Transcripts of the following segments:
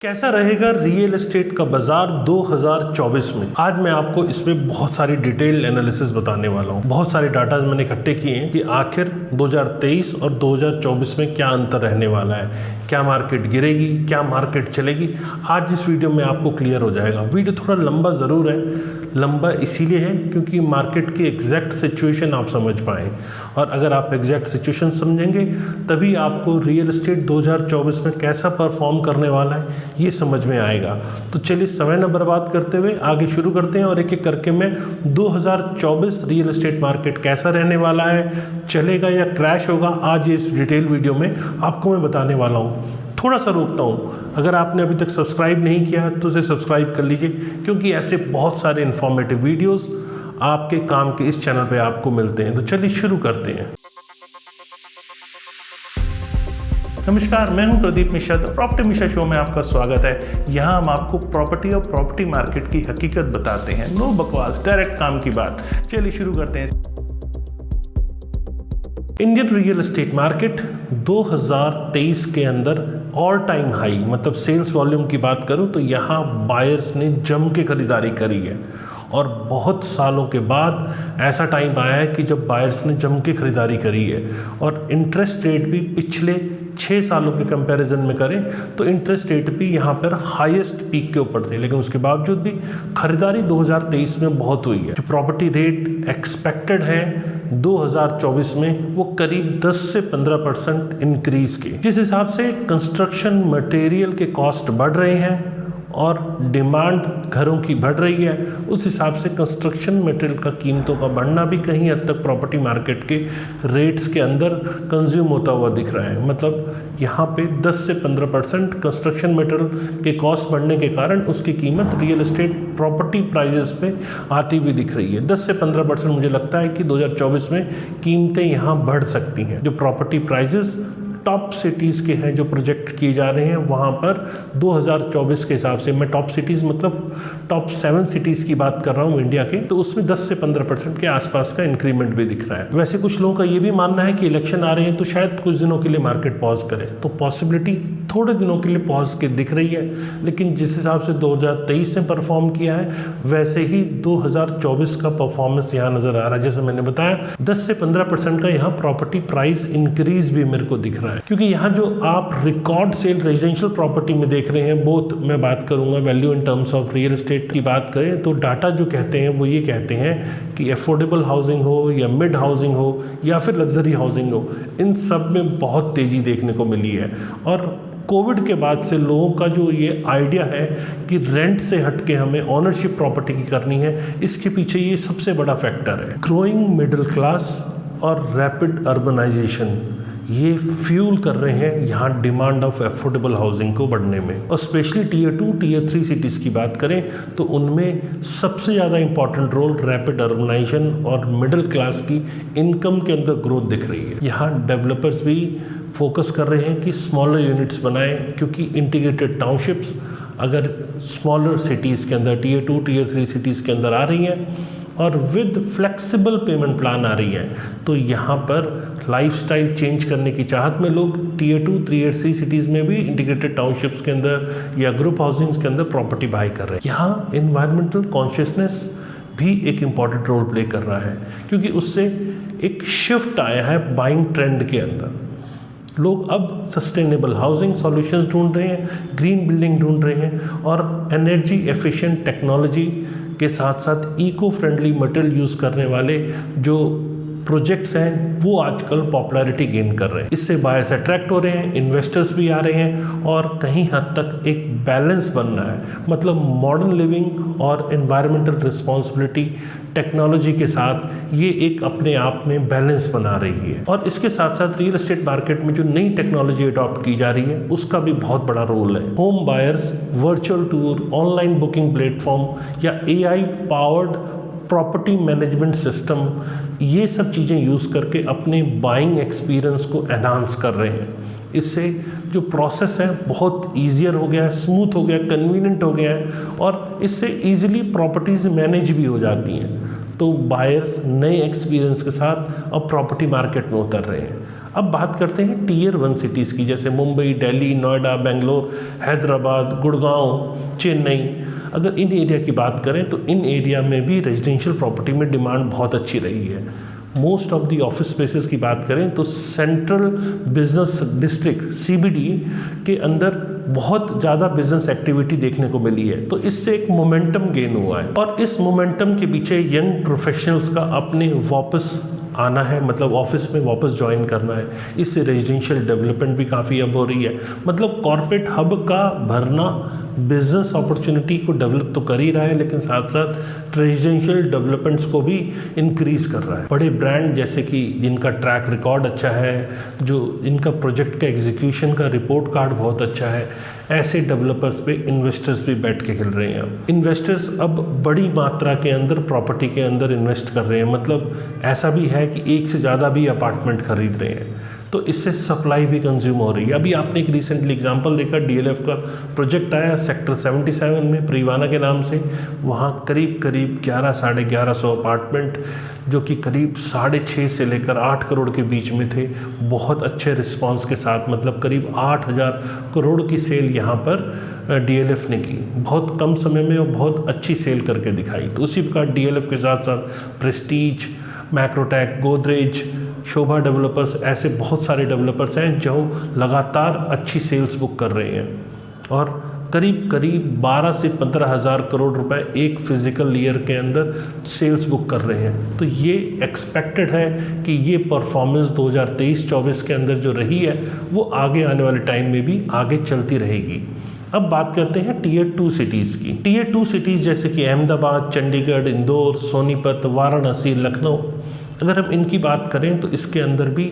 कैसा रहेगा real estate का बाजार 2024 में। आज मैं आपको इसमें बहुत सारी डिटेल एनालिसिस बताने वाला हूँ। बहुत सारे डाटा मैंने इकट्ठे किए हैं कि आखिर 2023 और 2024 में क्या अंतर रहने वाला है, क्या मार्केट गिरेगी, क्या मार्केट चलेगी। आज इस वीडियो में आपको क्लियर हो जाएगा। वीडियो थोड़ा लंबा ज़रूर है, लंबा इसीलिए है क्योंकि मार्केट की एग्जैक्ट सिचुएशन आप समझ पाएँ, और अगर आप एग्जैक्ट सिचुएशन समझेंगे तभी आपको रियल एस्टेट 2024 में कैसा परफॉर्म करने वाला है ये समझ में आएगा। तो चलिए समय न बर्बाद करते हुए आगे शुरू करते हैं और एक एक करके मैं 2024 रियल एस्टेट मार्केट कैसा रहने वाला है, चलेगा या क्रैश होगा, आज इस डिटेल वीडियो में आपको मैं बताने वाला हूँ। थोड़ा सा रोकता हूँ, अगर आपने अभी तक सब्सक्राइब नहीं किया तो उसे सब्सक्राइब कर लीजिए क्योंकि ऐसे बहुत सारे इन्फॉर्मेटिव वीडियोस आपके काम के इस चैनल पे आपको मिलते हैं। तो चलिए शुरू करते हैं। नमस्कार, मैं हूं प्रदीप मिश्रा। प्रॉपर्टी मिश्रा शो में आपका स्वागत है। यहां हम आपको प्रॉपर्टी और प्रॉपर्टी मार्केट की हकीकत बताते हैं। नो बकवास, डायरेक्ट काम की बात। चलिए शुरू करते हैं। इंडियन रियल एस्टेट मार्केट 2023 के अंदर ऑल टाइम हाई, मतलब सेल्स वॉल्यूम की बात करूं तो यहां बायर्स ने जम के खरीदारी करी है और बहुत सालों के बाद ऐसा टाइम आया है कि जब बायर्स ने जम के खरीदारी करी है। और इंटरेस्ट रेट भी पिछले 6 सालों के कंपैरिजन में करें तो इंटरेस्ट रेट भी यहाँ पर हाईएस्ट पीक के ऊपर थे, लेकिन उसके बावजूद भी खरीदारी 2023 में बहुत हुई है। जो प्रॉपर्टी रेट एक्सपेक्टेड है 2024 में वो करीब 10 से 15% इंक्रीज के, जिस हिसाब से कंस्ट्रक्शन मटेरियल के कॉस्ट बढ़ रहे हैं और डिमांड घरों की बढ़ रही है, उस हिसाब से कंस्ट्रक्शन मटेरियल का कीमतों का बढ़ना भी कहीं हद तक प्रॉपर्टी मार्केट के रेट्स के अंदर कंज्यूम होता हुआ दिख रहा है। मतलब यहाँ पे 10 से 15% कंस्ट्रक्शन मटेरियल के कॉस्ट बढ़ने के कारण उसकी कीमत रियल एस्टेट प्रॉपर्टी प्राइजेस पे आती हुई दिख रही है। 10 से 15% मुझे लगता है कि 2024 में कीमतें यहाँ बढ़ सकती हैं। जो प्रॉपर्टी प्राइजेस टॉप सिटीज़ के हैं जो प्रोजेक्ट किए जा रहे हैं, वहाँ पर 2024 के हिसाब से, मैं टॉप सिटीज़ मतलब टॉप 7 सिटीज़ की बात कर रहा हूँ इंडिया के, तो उसमें 10 से 15% के आसपास का इंक्रीमेंट भी दिख रहा है। वैसे कुछ लोगों का ये भी मानना है कि इलेक्शन आ रहे हैं तो शायद कुछ दिनों के लिए मार्केट पॉज करे, तो पॉसिबिलिटी थोड़े दिनों के लिए पॉज के दिख रही है। लेकिन जिस हिसाब से 2023 में परफॉर्म किया है वैसे ही 2024 का परफॉर्मेंस यहाँ नज़र आ रहा है। जैसे मैंने बताया 10 से 15% का यहाँ प्रॉपर्टी प्राइस इंक्रीज भी मेरे को दिख रहा है, क्योंकि यहाँ जो आप रिकॉर्ड सेल रेजिडेंशियल प्रॉपर्टी में देख रहे हैं, बोथ मैं बात करूंगा value in terms of real estate की बात करें तो डाटा जो कहते हैं वो ये कहते हैं कि अफोर्डेबल हाउसिंग हो या मिड हाउसिंग हो या फिर लग्जरी हाउसिंग हो, इन सब में बहुत तेजी देखने को मिली है। और कोविड के बाद से लोगों का जो ये आइडिया है कि रेंट से हटके हमें ओनरशिप प्रॉपर्टी की करनी है, इसके पीछे ये सबसे बड़ा फैक्टर है। ग्रोइंग मिडिल क्लास और रैपिड अर्बनाइजेशन ये फ्यूल कर रहे हैं यहाँ डिमांड ऑफ एफोर्डेबल हाउसिंग को बढ़ने में। और स्पेशली टीयर 2 टीयर 3 सिटीज़ की बात करें तो उनमें सबसे ज़्यादा इंपॉर्टेंट रोल रैपिड अर्बनाइजेशन और मिडिल क्लास की इनकम के अंदर ग्रोथ दिख रही है। यहाँ डेवलपर्स भी फोकस कर रहे हैं कि स्मॉलर यूनिट्स बनाएं, क्योंकि इंटीग्रेटेड टाउनशिप्स अगर स्मॉलर सिटीज़ के अंदर टीयर 2 टीयर 3 सिटीज़ के अंदर आ रही हैं और विद फ्लेक्सिबल पेमेंट प्लान आ रही है, तो यहाँ पर लाइफस्टाइल चेंज करने की चाहत में लोग टीयर 2 टीयर 3 सिटीज़ में भी इंटीग्रेटेड टाउनशिप्स के अंदर या ग्रुप हाउसिंग्स के अंदर प्रॉपर्टी बाय कर रहे हैं। यहाँ इन्वायरमेंटल कॉन्शियसनेस भी एक इम्पॉर्टेंट रोल प्ले कर रहा है, क्योंकि उससे एक शिफ्ट आया है बाइंग ट्रेंड के अंदर। लोग अब सस्टेनेबल हाउसिंग सॉल्यूशंस ढूंढ रहे हैं, ग्रीन बिल्डिंग ढूंढ रहे हैं और एनर्जी एफिशिएंट टेक्नोलॉजी के साथ साथ इको फ्रेंडली मटेरियल यूज़ करने वाले जो प्रोजेक्ट्स हैं वो आजकल पॉपुलैरिटी गेन कर रहे हैं। इससे बायर्स अट्रैक्ट हो रहे हैं, इन्वेस्टर्स भी आ रहे हैं और कहीं हद तक एक बैलेंस बन रहा है। मतलब मॉडर्न लिविंग और एनवायरमेंटल रिस्पॉन्सिबिलिटी टेक्नोलॉजी के साथ ये एक अपने आप में बैलेंस बना रही है। और इसके साथ साथ रियल एस्टेट मार्केट में जो नई टेक्नोलॉजी अडॉप्ट की जा रही है उसका भी बहुत बड़ा रोल है। Home buyers virtual tour, online booking platform या AI powered property management system, ये सब चीज़ें यूज़ करके अपने बाइंग एक्सपीरियंस को एनहांस कर रहे हैं। इससे जो प्रोसेस है बहुत ईजियर हो गया है, स्मूथ हो गया, कन्वीनियंट हो गया है और इससे ईजिली प्रॉपर्टीज़ मैनेज भी हो जाती हैं। तो बायर्स नए एक्सपीरियंस के साथ अब प्रॉपर्टी मार्केट में उतर रहे हैं। अब बात करते हैं टीयर 1 सिटीज़ की, जैसे मुंबई, दिल्ली, नोएडा, बेंगलोर, हैदराबाद, गुड़गांव, चेन्नई। अगर इन एरिया की बात करें तो इन एरिया में भी रेजिडेंशियल प्रॉपर्टी में डिमांड बहुत अच्छी रही है। Most of the office spaces की बात करें तो सेंट्रल बिजनेस डिस्ट्रिक्ट CBD के अंदर बहुत ज़्यादा बिजनेस एक्टिविटी देखने को मिली है, तो इससे एक मोमेंटम गेन हुआ है और इस मोमेंटम के पीछे यंग प्रोफेशनल्स का अपने वापस आना है, मतलब ऑफिस में वापस ज्वाइन करना है। इससे रेजिडेंशियल डेवलपमेंट भी काफ़ी अब हो रही है, मतलब कॉर्पोरेट हब का भरना बिजनेस अपॉर्चुनिटी को डेवलप तो कर ही रहा है, लेकिन साथ साथ रेजिडेंशियल डेवलपमेंट्स को भी इंक्रीज कर रहा है। बड़े ब्रांड जैसे कि जिनका ट्रैक रिकॉर्ड अच्छा है, जो इनका प्रोजेक्ट का एग्जीक्यूशन का रिपोर्ट कार्ड बहुत अच्छा है, ऐसे डेवलपर्स पे इन्वेस्टर्स भी बैठ के खेल रहे हैं। इन्वेस्टर्स अब बड़ी मात्रा के अंदर प्रॉपर्टी के अंदर इन्वेस्ट कर रहे हैं, मतलब ऐसा भी है कि एक से ज़्यादा भी अपार्टमेंट खरीद रहे हैं, तो इससे सप्लाई भी कंज्यूम हो रही है। अभी आपने एक रिसेंटली एग्जांपल देखा, DLF का प्रोजेक्ट आया सेक्टर 77 में प्रीवाना के नाम से, वहाँ करीब 1100-1150 अपार्टमेंट जो कि करीब 6.5 से लेकर 8 करोड़ के बीच में थे, बहुत अच्छे रिस्पांस के साथ, मतलब करीब 8000 करोड़ की सेल यहाँ पर DLF ने की, बहुत कम समय में और बहुत अच्छी सेल करके दिखाई। तो उसी प्रकार DLF के साथ साथ प्रेस्टीज, मैक्रोटेक, गोदरेज, शोभा डेवलपर्स, ऐसे बहुत सारे डेवलपर्स हैं जो लगातार अच्छी सेल्स बुक कर रहे हैं और करीब 12 से 15 हज़ार करोड़ रुपए एक फिजिकल ईयर के अंदर सेल्स बुक कर रहे हैं। तो ये एक्सपेक्टेड है कि ये परफॉर्मेंस 2023-24 के अंदर जो रही है वो आगे आने वाले टाइम में भी आगे चलती रहेगी। अब बात करते हैं टीयर 2 सिटीज़ की। टीयर 2 सिटीज़ जैसे कि अहमदाबाद, चंडीगढ़, इंदौर, सोनीपत, वाराणसी, लखनऊ, अगर हम इनकी बात करें तो इसके अंदर भी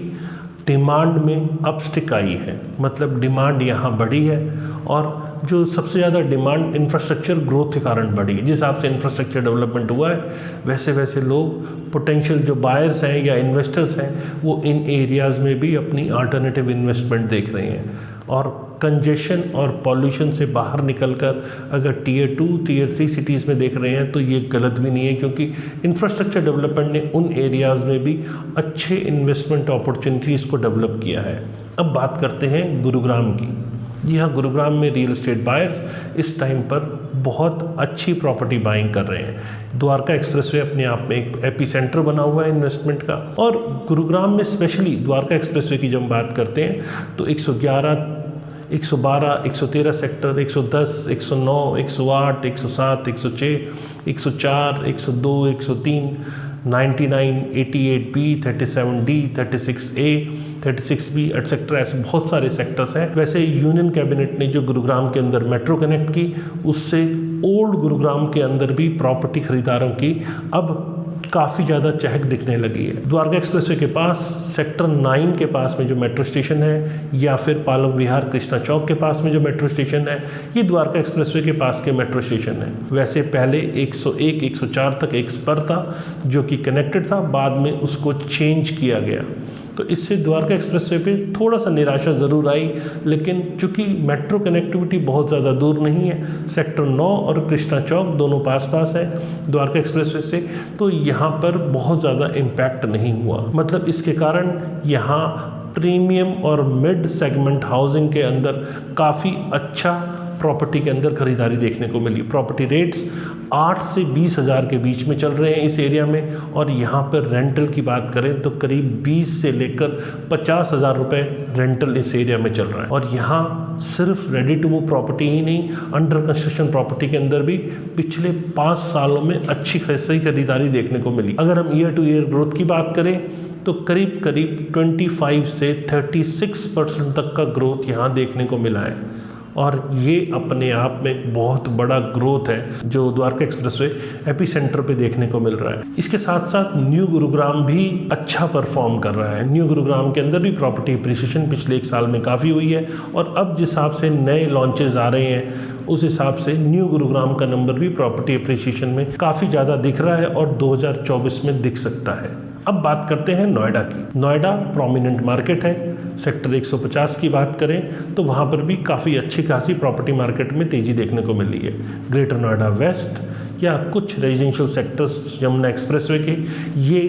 डिमांड में अपस्टिक आई है, मतलब डिमांड यहाँ बढ़ी है और जो सबसे ज़्यादा डिमांड इंफ्रास्ट्रक्चर ग्रोथ के कारण बढ़ी है। जिस हिसाब से इंफ्रास्ट्रक्चर डेवलपमेंट हुआ है वैसे वैसे लोग पोटेंशियल जो बायर्स हैं या इन्वेस्टर्स हैं वो इन एरियाज़ में भी अपनी अल्टरनेटिव इन्वेस्टमेंट देख रहे हैं और कंजेशन और पॉल्यूशन से बाहर निकलकर अगर टीयर 2, टीयर 3 सिटीज़ में देख रहे हैं तो ये गलत भी नहीं है, क्योंकि इंफ्रास्ट्रक्चर डेवलपमेंट ने उन एरियाज़ में भी अच्छे इन्वेस्टमेंट अपॉर्चुनिटीज़ को डेवलप किया है। अब बात करते हैं गुरुग्राम की। यहाँ गुरुग्राम में रियल एस्टेट बायर्स इस टाइम पर बहुत अच्छी प्रॉपर्टी बाइंग कर रहे हैं। द्वारका एक्सप्रेसवे अपने आप में एक एपी सेंटर बना हुआ है इन्वेस्टमेंट का, और गुरुग्राम में स्पेशली द्वारका एक्सप्रेसवे की जब हम बात करते हैं तो 111, 112, 113 sector, 110, 109, 108, 107, 106, 104, 102, 103, 99, 88B, 37D, 36A, 36B etcetera, ऐसे बहुत सारे सेक्टर्स हैं। वैसे यूनियन कैबिनेट ने जो गुरुग्राम के अंदर मेट्रो कनेक्ट की, उससे ओल्ड गुरुग्राम के अंदर भी प्रॉपर्टी खरीदारों की अब काफ़ी ज़्यादा चहक दिखने लगी है। द्वारका एक्सप्रेसवे के पास सेक्टर 9 के पास में जो मेट्रो स्टेशन है, या फिर पालम विहार कृष्णा चौक के पास में जो मेट्रो स्टेशन है, ये द्वारका एक्सप्रेसवे के पास के मेट्रो स्टेशन है। वैसे पहले 101, 104 तक एक स्पर था जो कि कनेक्टेड था, बाद में उसको चेंज किया गया, तो इससे द्वारका एक्सप्रेसवे पे थोड़ा सा निराशा ज़रूर आई, लेकिन चूंकि मेट्रो कनेक्टिविटी बहुत ज़्यादा दूर नहीं है, सेक्टर 9 और कृष्णा चौक दोनों पास पास है द्वारका एक्सप्रेसवे से, तो यहाँ पर बहुत ज़्यादा इम्पैक्ट नहीं हुआ। मतलब इसके कारण यहाँ प्रीमियम और मिड सेगमेंट हाउसिंग के अंदर काफ़ी अच्छा प्रॉपर्टी के अंदर खरीदारी देखने को मिली। प्रॉपर्टी रेट्स 8 से 20 हज़ार के बीच में चल रहे हैं इस एरिया में, और यहाँ पर रेंटल की बात करें तो करीब 20 से लेकर 50 हज़ार रुपये रेंटल इस एरिया में चल रहा है। और यहाँ सिर्फ रेडी टू मूव प्रॉपर्टी ही नहीं, अंडर कंस्ट्रक्शन प्रॉपर्टी के अंदर भी पिछले 5 सालों में अच्छी खासी खरीदारी देखने को मिली। अगर हम ईयर टू ईयर ग्रोथ की बात करें तो करीब 25 से 36% तक का ग्रोथ यहाँ देखने को मिला है, और ये अपने आप में एक बहुत बड़ा ग्रोथ है जो द्वारका एक्सप्रेसवे एपी सेंटर पे देखने को मिल रहा है। इसके साथ साथ न्यू गुरुग्राम भी अच्छा परफॉर्म कर रहा है। न्यू गुरुग्राम के अंदर भी प्रॉपर्टी अप्रिसिएशन पिछले 1 साल में काफ़ी हुई है, और अब जिस हिसाब से नए लॉन्चेस आ रहे हैं उस हिसाब से न्यू गुरुग्राम का नंबर भी प्रॉपर्टी अप्रिसिएशन में काफ़ी ज़्यादा दिख रहा है और 2024 में दिख सकता है। अब बात करते हैं नोएडा की। नोएडा प्रोमिनेंट मार्केट है। सेक्टर 150 की बात करें तो वहाँ पर भी काफ़ी अच्छी खासी प्रॉपर्टी मार्केट में तेज़ी देखने को मिली है। ग्रेटर नोएडा वेस्ट या कुछ रेजिडेंशियल सेक्टर्स यमुना एक्सप्रेसवे के, ये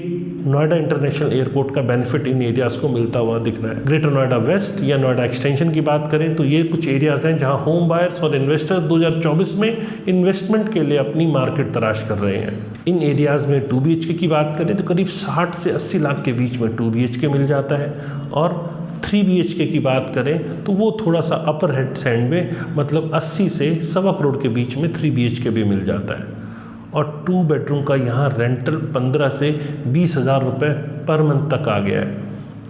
नोएडा इंटरनेशनल एयरपोर्ट का बेनिफिट इन एरियाज को मिलता हुआ दिख रहा है। ग्रेटर नोएडा वेस्ट या नोएडा एक्सटेंशन की बात करें तो ये कुछ एरियाज हैं जहां होम बायर्स और इन्वेस्टर्स 2024 में इन्वेस्टमेंट के लिए अपनी मार्केट तलाश कर रहे हैं। इन एरियाज में 2 BHK की बात करें तो करीब 60 से 80 लाख के बीच में 2 BHK मिल जाता है, और 3 BHK की बात करें तो वो थोड़ा सा अपर हेड सेंड में, मतलब 80 से 1.25 करोड़ के बीच में 3 BHK भी मिल जाता है। और 2 बेडरूम का यहाँ रेंटल 15 से 20 हज़ार रुपये पर मंथ तक आ गया है,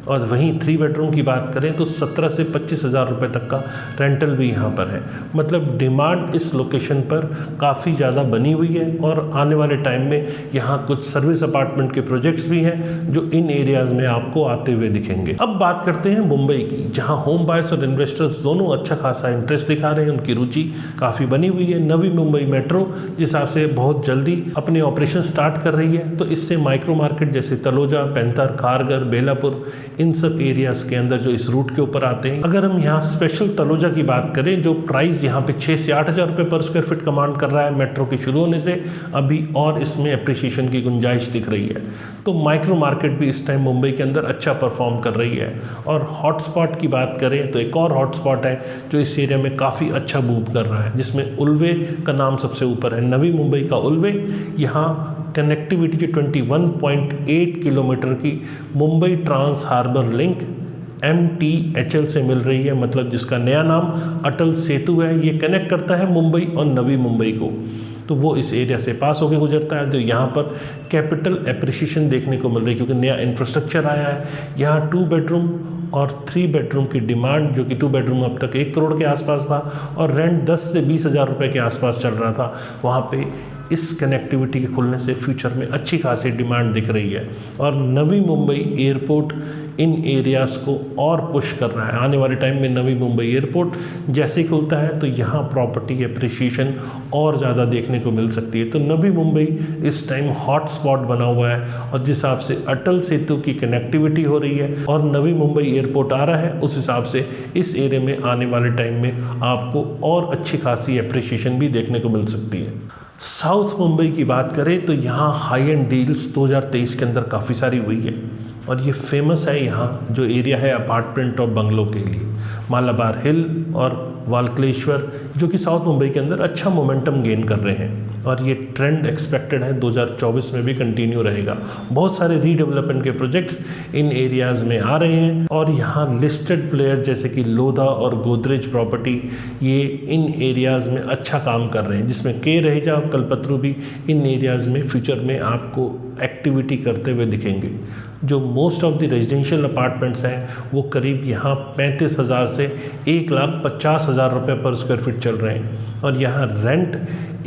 और वहीं 3 बेडरूम की बात करें तो 17 से 25 हज़ार रुपये तक का रेंटल भी यहाँ पर है। मतलब डिमांड इस लोकेशन पर काफ़ी ज़्यादा बनी हुई है, और आने वाले टाइम में यहाँ कुछ सर्विस अपार्टमेंट के प्रोजेक्ट्स भी हैं जो इन एरियाज़ में आपको आते हुए दिखेंगे। अब बात करते हैं मुंबई की, जहाँ होम बायर्स और इन्वेस्टर्स दोनों अच्छा खासा इंटरेस्ट दिखा रहे हैं, उनकी रुचि काफ़ी बनी हुई है। नवी मुंबई मेट्रो जिस हिसाब से बहुत जल्दी अपने ऑपरेशन स्टार्ट कर रही है, तो इससे माइक्रो मार्केट जैसे तलोजा, पैंथर, खारगर, बेलापुर, इन सब एरियाज के अंदर जो इस रूट के ऊपर आते हैं। अगर हम यहाँ स्पेशल तलोजा की बात करें, जो प्राइस यहाँ पे 6 से 8 हज़ार रुपये पर स्क्वायर फीट कमांड कर रहा है मेट्रो के शुरू होने से, अभी और इसमें अप्रिसिएशन की गुंजाइश दिख रही है। तो माइक्रो मार्केट भी इस टाइम मुंबई के अंदर अच्छा परफॉर्म कर रही है। और हॉटस्पॉट की बात करें तो एक और हॉटस्पॉट है जो इस एरिया में काफ़ी अच्छा मूव कर रहा है, जिसमें उल्वे का नाम सबसे ऊपर है। नवी मुंबई का उल्वे, यहाँ कनेक्टिविटी जो 21.8 किलोमीटर की Mumbai trans harbour link MTHL से मिल रही है, मतलब जिसका नया नाम अटल सेतु है। ये कनेक्ट करता है मुंबई और नवी मुंबई को, तो वो इस एरिया से पास होकर गुजरता है। तो यहाँ पर कैपिटल एप्रिसिएशन देखने को मिल रही है क्योंकि नया इंफ्रास्ट्रक्चर आया है। यहाँ 2 बेडरूम और 3 बेडरूम की डिमांड, जो कि 2 बेडरूम अब तक 1 करोड़ के आसपास था और रेंट 10 से 20 हज़ार रुपये के आसपास चल रहा था, वहाँ पे इस कनेक्टिविटी के खुलने से फ्यूचर में अच्छी खासी डिमांड दिख रही है। और नवी मुंबई एयरपोर्ट इन एरियाज़ को और पुश कर रहा है। आने वाले टाइम में नवी मुंबई एयरपोर्ट जैसे ही खुलता है तो यहाँ प्रॉपर्टी एप्रिसिएशन और ज़्यादा देखने को मिल सकती है। तो नवी मुंबई इस टाइम हॉट स्पॉट बना हुआ है, और जिस हिसाब से अटल सेतु की कनेक्टिविटी हो रही है और नवी मुंबई एयरपोर्ट आ रहा है, उस हिसाब से इस एरिया में आने वाले टाइम में आपको और अच्छी खासी एप्रिसिएशन भी देखने को मिल सकती है। साउथ मुंबई की बात करें तो यहाँ हाई एंड डील्स 2023 के अंदर काफ़ी सारी हुई है, और ये फेमस है यहाँ जो एरिया है अपार्टमेंट और बंगलों के लिए। मालाबार हिल और वालकलेश्वर जो कि साउथ मुंबई के अंदर अच्छा मोमेंटम गेन कर रहे हैं, और ये ट्रेंड एक्सपेक्टेड है 2024 में भी कंटिन्यू रहेगा। बहुत सारे रीडेवलपमेंट के प्रोजेक्ट्स इन एरियाज़ में आ रहे हैं, और यहाँ लिस्टेड प्लेयर जैसे कि लोधा और गोदरेज प्रॉपर्टी ये इन एरियाज़ में अच्छा काम कर रहे हैं, जिसमें के रहेजा और कल्पतरू भी इन एरियाज़ में फ्यूचर में आपको एक्टिविटी करते हुए दिखेंगे। जो most of the residential apartments हैं वो करीब यहाँ 35,000 से 1,50,000 रुपये पर स्क्वायर फीट चल रहे हैं, और यहाँ रेंट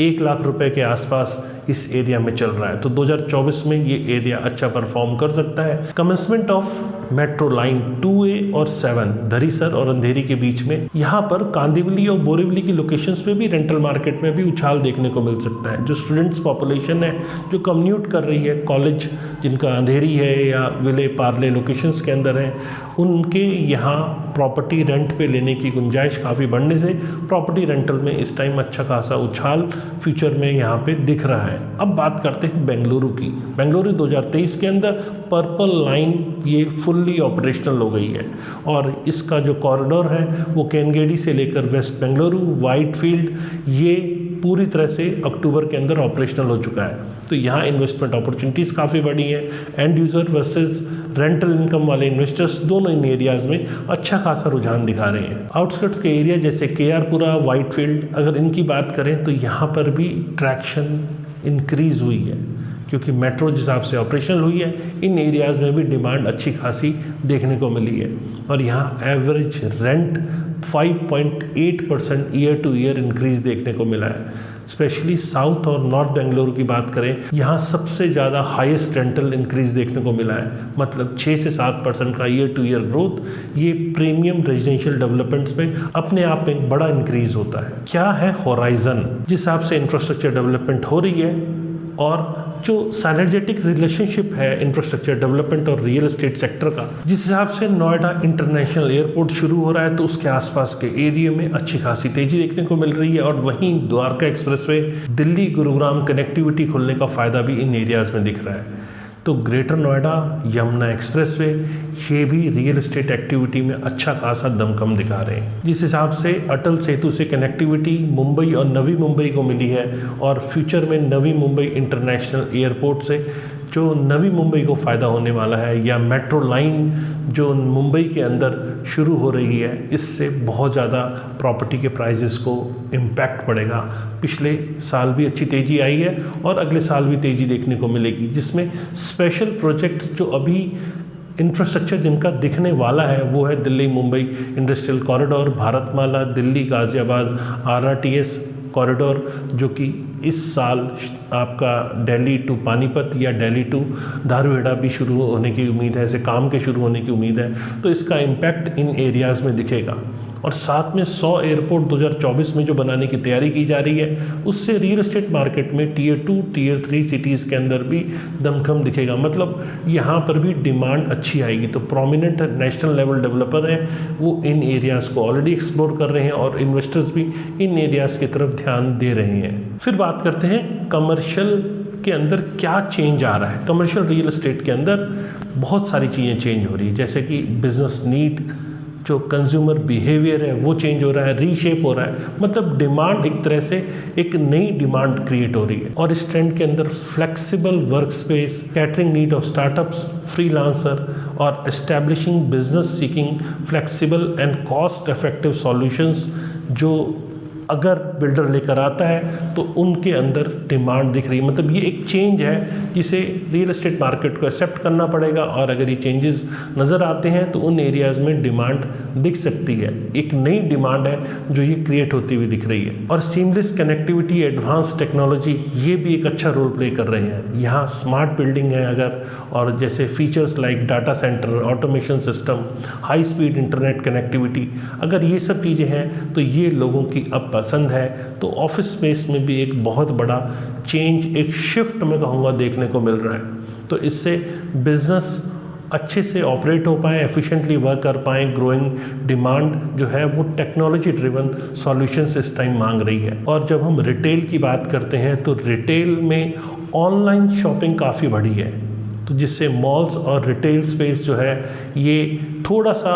1 लाख रुपए के आसपास इस एरिया में चल रहा है। तो 2024 में ये एरिया अच्छा परफॉर्म कर सकता है। Commencement of metro line 2A और 7 दरीसर और अंधेरी के बीच में, यहाँ पर कांदिवली और बोरीवली की लोकेशंस पे भी रेंटल मार्केट में भी उछाल देखने को मिल सकता है। जो स्टूडेंट्स पॉपुलेशन है जो कम्यूट कर रही है कॉलेज, जिनका अंधेरी है या विले पार्ले लोकेशंस के अंदर है, उनके यहाँ प्रॉपर्टी रेंट पे लेने की गुंजाइश काफ़ी बढ़ने से प्रॉपर्टी रेंटल में इस टाइम अच्छा खासा उछाल फ्यूचर में यहाँ पे दिख रहा है। अब बात करते हैं बेंगलुरु की। बेंगलुरु 2023 के अंदर पर्पल लाइन ये फुल्ली ऑपरेशनल हो गई है, और इसका जो कॉरिडोर है वो कैनगेडी से लेकर वेस्ट बेंगलुरु, वाइटफील्ड, ये पूरी तरह से अक्टूबर के अंदर ऑपरेशनल हो चुका है। तो यहाँ इन्वेस्टमेंट अपॉर्चुनिटीज़ काफ़ी बढ़ी हैं। End user versus rental income वाले इन्वेस्टर्स दोनों इन एरियाज़ में अच्छा खासा रुझान दिखा रहे हैं। आउटस्कर्ट्स के एरिया जैसे केआरपुरा, वाइटफील्ड, अगर इनकी बात करें तो यहाँ पर भी ट्रैक्शन इंक्रीज़ हुई है, क्योंकि मेट्रो जिस हिसाब से ऑपरेशनल हुई है, इन एरियाज़ में भी डिमांड अच्छी खासी देखने को मिली है, और यहाँ average rent 5.8% year two year increase देखने को मिला है। स्पेशली साउथ और नॉर्थ बेंगलुरु की बात करें, यहाँ सबसे ज़्यादा हाईएस्ट रेंटल इंक्रीज़ देखने को मिला है, मतलब 6 से 7% का ईयर टू ईयर ग्रोथ। ये प्रीमियम रेजिडेंशियल डेवलपमेंट्स में अपने आप में एक बड़ा इंक्रीज़ होता है। क्या है होराइजन? जिस हिसाब से इंफ्रास्ट्रक्चर डेवलपमेंट हो रही है, और जो साइनर्जेटिक रिलेशनशिप है इंफ्रास्ट्रक्चर डेवलपमेंट और रियल एस्टेट सेक्टर का, जिस हिसाब से नोएडा इंटरनेशनल एयरपोर्ट शुरू हो रहा है तो उसके आसपास के एरिया में अच्छी खासी तेजी देखने को मिल रही है, और वहीं द्वारका एक्सप्रेसवे दिल्ली गुरुग्राम कनेक्टिविटी खुलने का फ़ायदा भी इन एरियाज़ में दिख रहा है। तो ग्रेटर नोएडा, यमुना एक्सप्रेसवे, ये भी रियल एस्टेट एक्टिविटी में अच्छा खासा दमखम दिखा रहे हैं। जिस हिसाब से अटल सेतु से कनेक्टिविटी मुंबई और नवी मुंबई को मिली है, और फ्यूचर में नवी मुंबई इंटरनेशनल एयरपोर्ट से जो नवी मुंबई को फ़ायदा होने वाला है, या मेट्रो लाइन जो मुंबई के अंदर शुरू हो रही है, इससे बहुत ज़्यादा प्रॉपर्टी के प्राइजेस को इम्पैक्ट पड़ेगा। पिछले साल भी अच्छी तेज़ी आई है और अगले साल भी तेज़ी देखने को मिलेगी, जिसमें स्पेशल प्रोजेक्ट्स जो अभी इंफ्रास्ट्रक्चर जिनका दिखने वाला है वो है Delhi Mumbai industrial corridor, Bharatmala, Delhi Ghaziabad RRTS corridor, जो कि इस साल आपका दिल्ली टू पानीपत या दिल्ली टू धारूहेड़ा भी शुरू होने की उम्मीद है, ऐसे काम के शुरू होने की उम्मीद है। तो इसका इम्पैक्ट इन एरियाज़ में दिखेगा। और साथ में 100 एयरपोर्ट 2024 में जो बनाने की तैयारी की जा रही है, उससे रियल एस्टेट मार्केट में Tier 2, Tier 3 सिटीज़ के अंदर भी दमखम दिखेगा। मतलब यहाँ पर भी डिमांड अच्छी आएगी। तो प्रोमिनेंट नेशनल लेवल डेवलपर हैं, वो इन एरियाज़ को ऑलरेडी एक्सप्लोर कर रहे हैं और इन्वेस्टर्स भी इन एरियाज़ की तरफ ध्यान दे रहे हैं। फिर बात करते हैं कमर्शियल के अंदर क्या चेंज आ रहा है। कमर्शियल रियल एस्टेट के अंदर बहुत सारी चीज़ें चेंज हो रही है, जैसे कि बिजनेस नीड, जो कंज्यूमर बिहेवियर है वो चेंज हो रहा है, रीशेप हो रहा है। मतलब डिमांड एक तरह से एक नई डिमांड क्रिएट हो रही है। और इस ट्रेंड के अंदर flexible work space, catering need of startups, freelancer और establishing business seeking flexible and cost effective solutions, जो अगर बिल्डर लेकर आता है तो उनके अंदर डिमांड दिख रही है। मतलब ये एक चेंज है जिसे रियल एस्टेट मार्केट को एक्सेप्ट करना पड़ेगा, और अगर ये चेंजेस नज़र आते हैं तो उन एरियाज़ में डिमांड दिख सकती है। एक नई डिमांड है जो ये क्रिएट होती हुई दिख रही है। और सीमलेस कनेक्टिविटी, एडवांस टेक्नोलॉजी, ये भी एक अच्छा रोल प्ले कर रहे हैं। यहाँ स्मार्ट बिल्डिंग है अगर, और जैसे features like data centre, automation system, high speed internet connectivity, अगर ये सब चीज़ें हैं तो ये लोगों की अब पसंद है। तो ऑफिस स्पेस में भी एक बहुत बड़ा चेंज, एक शिफ्ट मैं कहूँगा देखने को मिल रहा है। तो इससे बिजनेस अच्छे से ऑपरेट हो पाए, एफिशिएंटली वर्क कर पाएँ। ग्रोइंग डिमांड जो है वो टेक्नोलॉजी ड्रिवन सॉल्यूशंस इस टाइम मांग रही है। और जब हम रिटेल की बात करते हैं तो रिटेल में ऑनलाइन शॉपिंग काफ़ी बढ़ी है, तो जिससे मॉल्स और रिटेल स्पेस जो है ये थोड़ा सा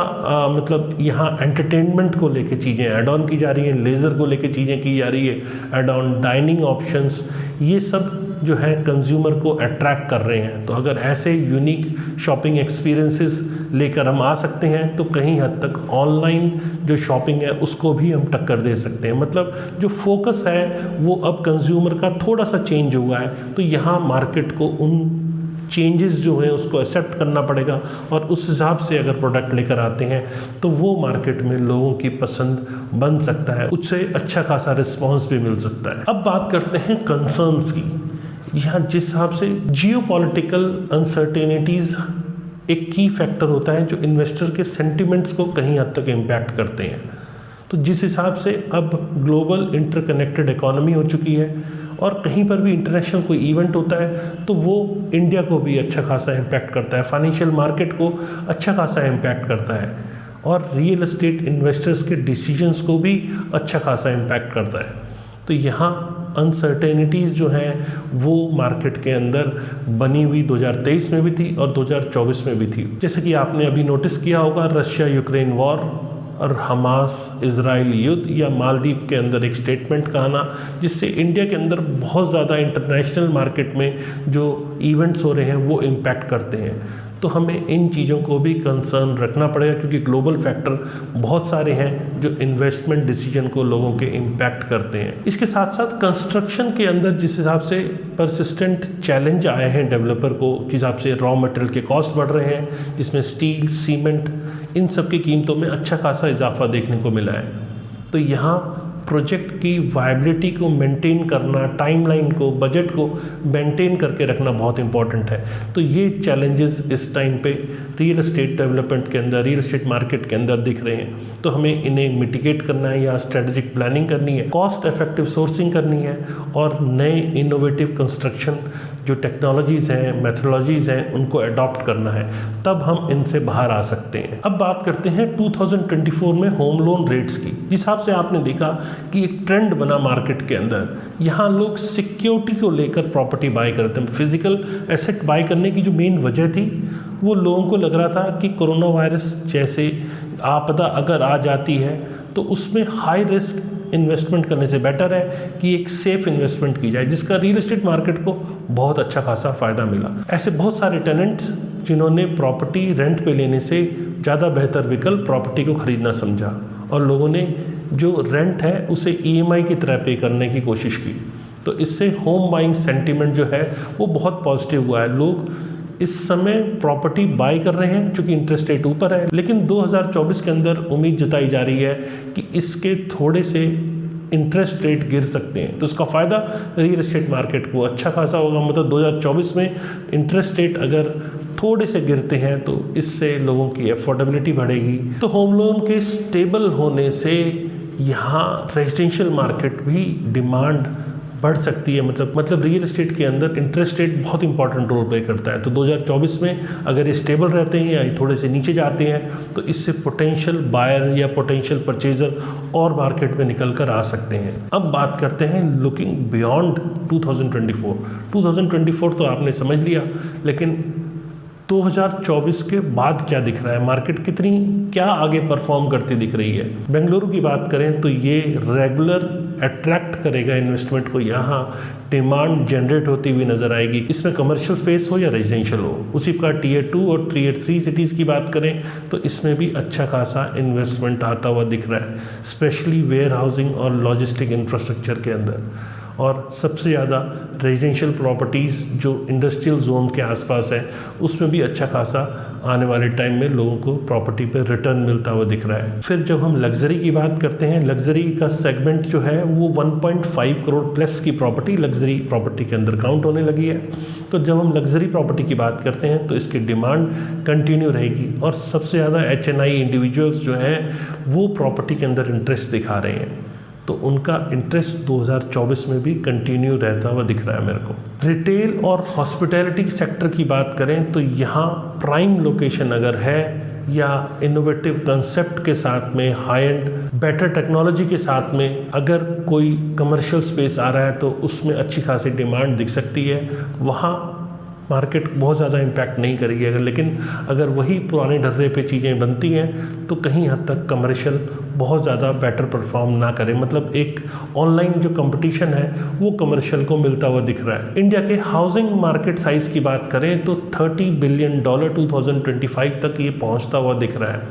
मतलब यहाँ एंटरटेनमेंट को लेके चीज़ें ऐड ऑन की जा रही हैं, लेज़र को लेके चीज़ें की जा रही है, ऐड ऑन डाइनिंग ऑप्शंस, ये सब जो है कंज्यूमर को अट्रैक्ट कर रहे हैं। तो अगर ऐसे यूनिक शॉपिंग एक्सपीरियंसेस लेकर हम आ सकते हैं तो कहीं हद तक ऑनलाइन जो शॉपिंग है उसको भी हम टक्कर दे सकते हैं। मतलब जो फोकस है वो अब कंज्यूमर का थोड़ा सा चेंज हुआ है। तो यहाँ मार्केट को उन चेंजेस जो हैं उसको एक्सेप्ट करना पड़ेगा, और उस हिसाब से अगर प्रोडक्ट लेकर आते हैं तो वो मार्केट में लोगों की पसंद बन सकता है, उससे अच्छा खासा रिस्पांस भी मिल सकता है। अब बात करते हैं कंसर्न्स की। यहाँ जिस हिसाब से जियोपॉलिटिकल अनसर्टेनिटीज़ एक की फैक्टर होता है जो इन्वेस्टर के सेंटिमेंट्स को कहीं हद तक इम्पैक्ट करते हैं। तो जिस हिसाब से अब ग्लोबल इंटरकनेक्टेड इकोनॉमी हो चुकी है और कहीं पर भी इंटरनेशनल कोई इवेंट होता है तो वो इंडिया को भी अच्छा खासा इम्पैक्ट करता है, फाइनेंशियल मार्केट को अच्छा खासा इम्पैक्ट करता है, और रियल एस्टेट इन्वेस्टर्स के डिसीजंस को भी अच्छा खासा इम्पैक्ट करता है। तो यहाँ अनसर्टेनिटीज़ जो हैं वो मार्केट के अंदर बनी हुई 2023 में भी थी और 2024 में भी थी। जैसे कि आपने अभी नोटिस किया होगा, रशिया यूक्रेन वॉर और हमास इजराइल युद्ध, या मालदीव के अंदर एक स्टेटमेंट का आना, जिससे इंडिया के अंदर बहुत ज़्यादा इंटरनेशनल मार्केट में जो इवेंट्स हो रहे हैं वो इम्पैक्ट करते हैं। तो हमें इन चीज़ों को भी कंसर्न रखना पड़ेगा, क्योंकि ग्लोबल फैक्टर बहुत सारे हैं जो इन्वेस्टमेंट डिसीजन को लोगों के इम्पैक्ट करते हैं। इसके साथ साथ कंस्ट्रक्शन के अंदर जिस हिसाब से परसिस्टेंट चैलेंज आए हैं डेवलपर को, जिस हिसाब से रॉ मटेरियल के कॉस्ट बढ़ रहे हैं, जिसमें स्टील, सीमेंट, इन सब की कीमतों में अच्छा खासा इजाफा देखने को मिला है। तो यहाँ प्रोजेक्ट की वायबिलिटी को मेंटेन करना, टाइमलाइन को, बजट को मेंटेन करके रखना बहुत इंपॉर्टेंट है। तो ये चैलेंजेस इस टाइम पे रियल एस्टेट डेवलपमेंट के अंदर, रियल एस्टेट मार्केट के अंदर दिख रहे हैं। तो हमें इन्हें मिटिगेट करना है, या स्ट्रेटेजिक प्लानिंग करनी है, कॉस्ट इफेक्टिव सोर्सिंग करनी है, और नए इनोवेटिव कंस्ट्रक्शन जो टेक्नोलॉजीज़ हैं, मेथोडोलॉजीज़ हैं, उनको अडॉप्ट करना है, तब हम इनसे बाहर आ सकते हैं। अब बात करते हैं 2024 में होम लोन रेट्स की। जिस हिसाब से आपने देखा कि एक ट्रेंड बना मार्केट के अंदर, यहाँ लोग सिक्योरिटी को लेकर प्रॉपर्टी बाय करते हैं। फिजिकल एसेट बाय करने की जो मेन वजह थी, वो लोगों को लग रहा था कि कोरोना वायरस जैसे आपदा अगर आ जाती है तो उसमें हाई रिस्क इन्वेस्टमेंट करने से बेटर है कि एक सेफ इन्वेस्टमेंट की जाए, जिसका रियल एस्टेट मार्केट को बहुत अच्छा खासा फ़ायदा मिला। ऐसे बहुत सारे टेनेंट्स जिन्होंने प्रॉपर्टी रेंट पे लेने से ज़्यादा बेहतर विकल्प प्रॉपर्टी को ख़रीदना समझा, और लोगों ने जो रेंट है उसे EMI की तरह पे करने की कोशिश की। तो इससे होम बाइंग सेंटीमेंट जो है वो बहुत पॉजिटिव हुआ है। लोग इस समय प्रॉपर्टी बाय कर रहे हैं क्योंकि इंटरेस्ट रेट ऊपर है, लेकिन 2024 के अंदर उम्मीद जताई जा रही है कि इसके थोड़े से इंटरेस्ट रेट गिर सकते हैं, तो उसका फ़ायदा रियल एस्टेट मार्केट को अच्छा खासा होगा। मतलब 2024 में इंटरेस्ट रेट अगर थोड़े से गिरते हैं तो इससे लोगों की अफोर्डेबिलिटी बढ़ेगी। तो होम लोन के स्टेबल होने से यहाँ रेजिडेंशियल मार्केट भी डिमांड बढ़ सकती है। मतलब रियल एस्टेट के अंदर इंटरेस्ट रेट बहुत इंपॉर्टेंट रोल प्ले करता है। तो 2024 में अगर ये स्टेबल रहते हैं या थोड़े से नीचे जाते हैं तो इससे पोटेंशियल बायर या पोटेंशियल परचेजर और मार्केट में निकल कर आ सकते हैं। अब बात करते हैं लुकिंग बियॉन्ड 2024 तो आपने समझ लिया, लेकिन 2024 के बाद क्या दिख रहा है, मार्केट क्या आगे परफॉर्म करती दिख रही है। बेंगलुरु की बात करें तो ये रेगुलर अट्रैक्ट करेगा इन्वेस्टमेंट को, यहाँ डिमांड जनरेट होती हुई नजर आएगी। इसमें कमर्शियल स्पेस हो या रेजिडेंशियल हो। उसी प्रकार Tier 2 और Tier 3 सिटीज़ की बात करें तो इसमें भी अच्छा खासा इन्वेस्टमेंट आता हुआ दिख रहा है, स्पेशली वेयर हाउसिंग और लॉजिस्टिक इंफ्रास्ट्रक्चर के अंदर। और सबसे ज़्यादा रेजिडेंशियल प्रॉपर्टीज़ जो इंडस्ट्रियल जोन के आसपास है, उसमें भी अच्छा खासा आने वाले टाइम में लोगों को प्रॉपर्टी पे रिटर्न मिलता हुआ दिख रहा है। फिर जब हम लग्जरी की बात करते हैं, लग्जरी का सेगमेंट जो है वो 1.5 करोड़ प्लस की प्रॉपर्टी लग्जरी प्रॉपर्टी के अंदर काउंट होने लगी है। तो जब हम लग्जरी प्रॉपर्टी की बात करते हैं तो इसकी डिमांड कंटिन्यू रहेगी, और सबसे ज़्यादा HNI इंडिविजुअल्स जो हैं वो प्रॉपर्टी के अंदर इंटरेस्ट दिखा रहे हैं, तो उनका इंटरेस्ट 2024 में भी कंटिन्यू रहता हुआ दिख रहा है मेरे को। रिटेल और हॉस्पिटैलिटी सेक्टर की बात करें तो यहाँ प्राइम लोकेशन अगर है या इनोवेटिव कंसेप्ट के साथ में, हाई एंड बेटर टेक्नोलॉजी के साथ में अगर कोई कमर्शियल स्पेस आ रहा है तो उसमें अच्छी खासी डिमांड दिख सकती है। वहाँ मार्केट बहुत ज़्यादा इम्पैक्ट नहीं करेगी। लेकिन अगर वही पुराने ढर्रे पे चीज़ें बनती हैं तो कहीं हद तक कमर्शियल बहुत ज़्यादा बेटर परफॉर्म ना करे। मतलब एक ऑनलाइन जो कंपटीशन है वो कमर्शियल को मिलता हुआ दिख रहा है। इंडिया के हाउसिंग मार्केट साइज़ की बात करें तो $30 बिलियन 2025 तक ये पहुंचता हुआ दिख रहा है,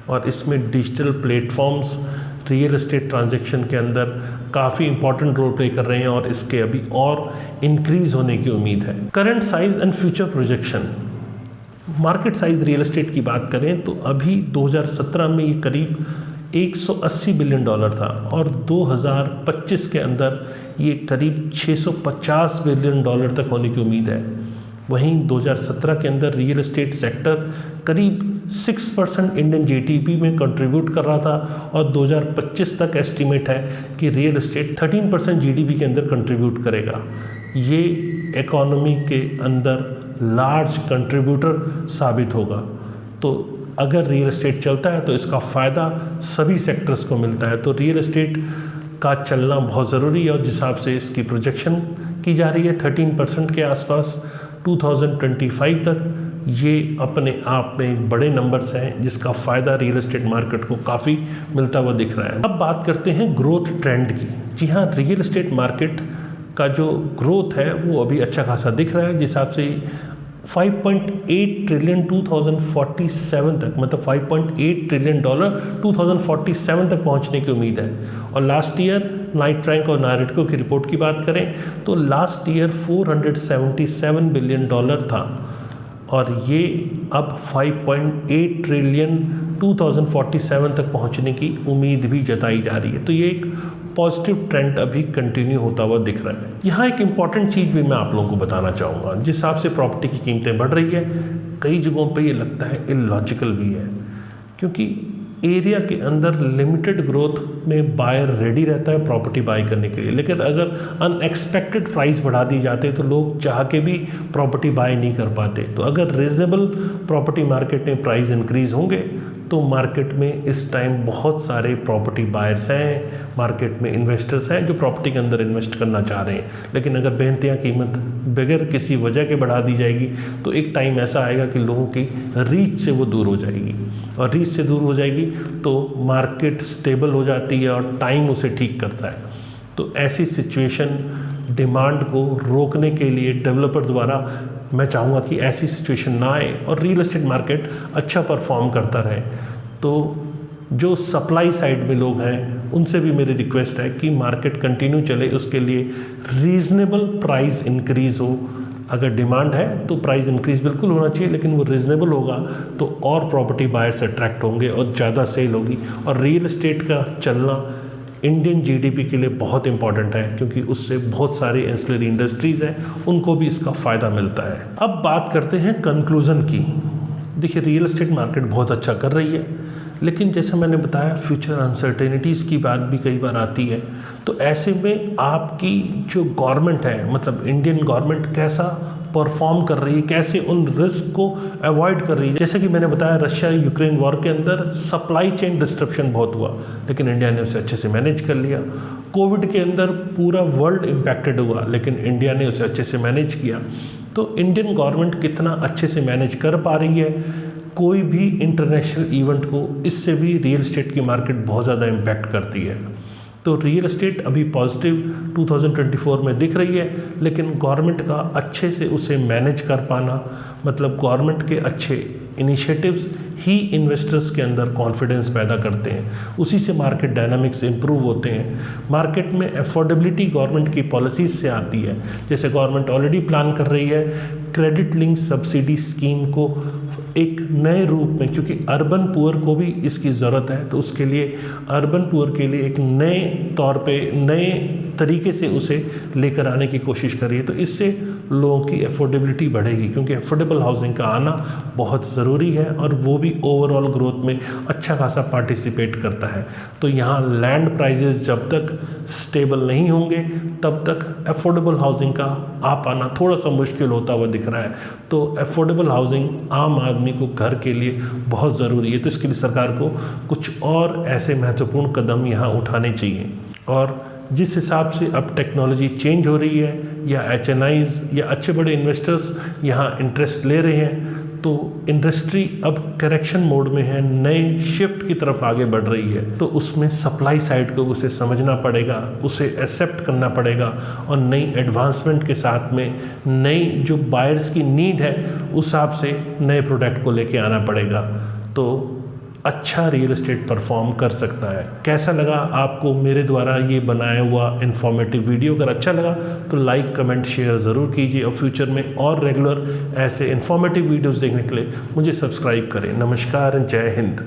और इसमें digital platforms real estate transaction के अंदर काफ़ी इंपॉर्टेंट रोल प्ले कर रहे हैं, और इसके अभी और इंक्रीज़ होने की उम्मीद है। Current size and future projection, market size real estate की बात करें तो अभी 2017 में ये करीब $180 बिलियन था, और 2025 के अंदर ये करीब $650 बिलियन तक होने की उम्मीद है। वहीं 2017 के अंदर रियल एस्टेट सेक्टर करीब 6% इंडियन GDP में कंट्रीब्यूट कर रहा था, और 2025 तक एस्टीमेट है कि रियल एस्टेट 13% GDP के अंदर कंट्रीब्यूट करेगा। ये इकोनॉमी के अंदर लार्ज कंट्रीब्यूटर साबित होगा। तो अगर रियल एस्टेट चलता है तो इसका फ़ायदा सभी सेक्टर्स को मिलता है। तो रियल एस्टेट का चलना बहुत ज़रूरी है, और जिस हिसाब से इसकी प्रोजेक्शन की जा रही है 13% के आसपास 2025 तक, ये अपने आप में एक बड़े नंबर्स हैं जिसका फ़ायदा रियल एस्टेट मार्केट को काफ़ी मिलता हुआ दिख रहा है। अब बात करते हैं ग्रोथ ट्रेंड की। जी हाँ, रियल एस्टेट मार्केट का जो ग्रोथ है वो अभी अच्छा खासा दिख रहा है, जिस हिसाब से 5.8 ट्रिलियन 2047 तक, मतलब $5.8 ट्रिलियन 2047 तक पहुंचने की उम्मीद है। और लास्ट ईयर नाइट रैंक और नारेटको की रिपोर्ट की बात करें तो लास्ट ईयर $477 बिलियन था, और ये अब 5.8 ट्रिलियन 2047 तक पहुंचने की उम्मीद भी जताई जा रही है। तो ये एक पॉजिटिव ट्रेंड अभी कंटिन्यू होता हुआ दिख रहा है। यहाँ एक इम्पॉर्टेंट चीज़ भी मैं आप लोगों को बताना चाहूँगा। जिस हिसाब से प्रॉपर्टी की कीमतें बढ़ रही है, कई जगहों पे ये लगता है इलॉजिकल भी है, क्योंकि एरिया के अंदर लिमिटेड ग्रोथ में बायर रेडी रहता है प्रॉपर्टी बाई करने के लिए, लेकिन अगर अनएक्सपेक्टेड प्राइस बढ़ा दी जाते हैं तो लोग चाह के भी प्रॉपर्टी बाई नहीं कर पाते। तो अगर रिजनेबल प्रॉपर्टी मार्केट में प्राइस इंक्रीज होंगे तो मार्केट में इस टाइम बहुत सारे प्रॉपर्टी बायर्स हैं, मार्केट में इन्वेस्टर्स हैं जो प्रॉपर्टी के अंदर इन्वेस्ट करना चाह रहे हैं। लेकिन अगर बेहतरियाँ कीमत बगैर किसी वजह के बढ़ा दी जाएगी तो एक टाइम ऐसा आएगा कि लोगों की रीच से वो दूर हो जाएगी, और रीच से दूर हो जाएगी तो मार्केट स्टेबल हो जाती है और टाइम उसे ठीक करता है। तो ऐसी सिचुएशन डिमांड को रोकने के लिए डेवलपर द्वारा मैं चाहूँगा कि ऐसी सिचुएशन ना आए और रियल एस्टेट मार्केट अच्छा परफॉर्म करता रहे। तो जो सप्लाई साइड में लोग हैं उनसे भी मेरी रिक्वेस्ट है कि मार्केट कंटिन्यू चले, उसके लिए रीज़नेबल प्राइस इंक्रीज़ हो। अगर डिमांड है तो प्राइस इंक्रीज़ बिल्कुल होना चाहिए, लेकिन वो रीज़नेबल होगा तो और प्रॉपर्टी बायर्स अट्रैक्ट होंगे और ज़्यादा सेल होगी। और रियल एस्टेट का चलना इंडियन जीडीपी के लिए बहुत इंपॉर्टेंट है, क्योंकि उससे बहुत सारी एंसिलरी इंडस्ट्रीज़ हैं, उनको भी इसका फ़ायदा मिलता है। अब बात करते हैं कंक्लूज़न की। देखिए, रियल एस्टेट मार्केट बहुत अच्छा कर रही है, लेकिन जैसे मैंने बताया फ्यूचर अनसर्टेनिटीज़ की बात भी कई बार आती है। तो ऐसे में आपकी जो गवर्नमेंट है, मतलब इंडियन गवर्नमेंट कैसा परफॉर्म कर रही है, कैसे उन रिस्क को अवॉइड कर रही है। जैसे कि मैंने बताया, रशिया यूक्रेन वॉर के अंदर सप्लाई चेन डिस्ट्रप्शन बहुत हुआ, लेकिन इंडिया ने उसे अच्छे से मैनेज कर लिया। कोविड के अंदर पूरा वर्ल्ड इम्पैक्टेड हुआ, लेकिन इंडिया ने उसे अच्छे से मैनेज किया। तो इंडियन गवर्नमेंट कितना अच्छे से मैनेज कर पा रही है कोई भी इंटरनेशनल इवेंट को, इससे भी रियल एस्टेट की मार्केट बहुत ज़्यादा इम्पैक्ट करती है। तो रियल एस्टेट अभी पॉजिटिव 2024 में दिख रही है, लेकिन गवर्नमेंट का अच्छे से उसे मैनेज कर पाना, मतलब गवर्नमेंट के अच्छे इनिशिएटिव्स ही इन्वेस्टर्स के अंदर कॉन्फिडेंस पैदा करते हैं, उसी से मार्केट डायनामिक्स इंप्रूव होते हैं। मार्केट में अफोर्डेबिलिटी गवर्नमेंट की पॉलिसीज से आती है। जैसे गवर्नमेंट ऑलरेडी प्लान कर रही है क्रेडिट लिंक सब्सिडी स्कीम को एक नए रूप में, क्योंकि अर्बन पुअर को भी इसकी ज़रूरत है, तो उसके लिए अर्बन पुअर के लिए एक नए तौर पे नए तरीके से उसे लेकर आने की कोशिश कर रही है। तो इससे लोगों की अफोर्डेबिलिटी बढ़ेगी, क्योंकि अफोर्डेबल हाउसिंग का आना बहुत ज़रूरी है और वो भी ओवरऑल ग्रोथ में अच्छा खासा पार्टिसिपेट करता है। तो यहाँ लैंड प्राइजेस जब तक स्टेबल नहीं होंगे तब तक अफोर्डेबल हाउसिंग का आ पाना थोड़ा सा मुश्किल होता हुआ दिख रहा है। तो अफोर्डेबल हाउसिंग आम आदमी को घर के लिए बहुत ज़रूरी है। तो इसके लिए सरकार को कुछ और ऐसे महत्वपूर्ण कदम यहाँ उठाने चाहिए। और जिस हिसाब से अब टेक्नोलॉजी चेंज हो रही है, या HNIs या अच्छे बड़े इन्वेस्टर्स यहाँ इंटरेस्ट ले रहे हैं, तो इंडस्ट्री अब करेक्शन मोड में है, नए शिफ्ट की तरफ आगे बढ़ रही है। तो उसमें सप्लाई साइड को उसे समझना पड़ेगा, उसे एक्सेप्ट करना पड़ेगा, और नई एडवांसमेंट के साथ में नई जो बायर्स की नीड है उस हिसाब से नए प्रोडक्ट को लेके आना पड़ेगा। तो अच्छा रियल एस्टेट परफॉर्म कर सकता है। कैसा लगा आपको मेरे द्वारा ये बनाया हुआ इन्फॉर्मेटिव वीडियो? अगर अच्छा लगा तो लाइक कमेंट शेयर ज़रूर कीजिए, और फ्यूचर में और रेगुलर ऐसे इन्फॉर्मेटिव वीडियोस देखने के लिए मुझे सब्सक्राइब करें। नमस्कार, जय हिंद।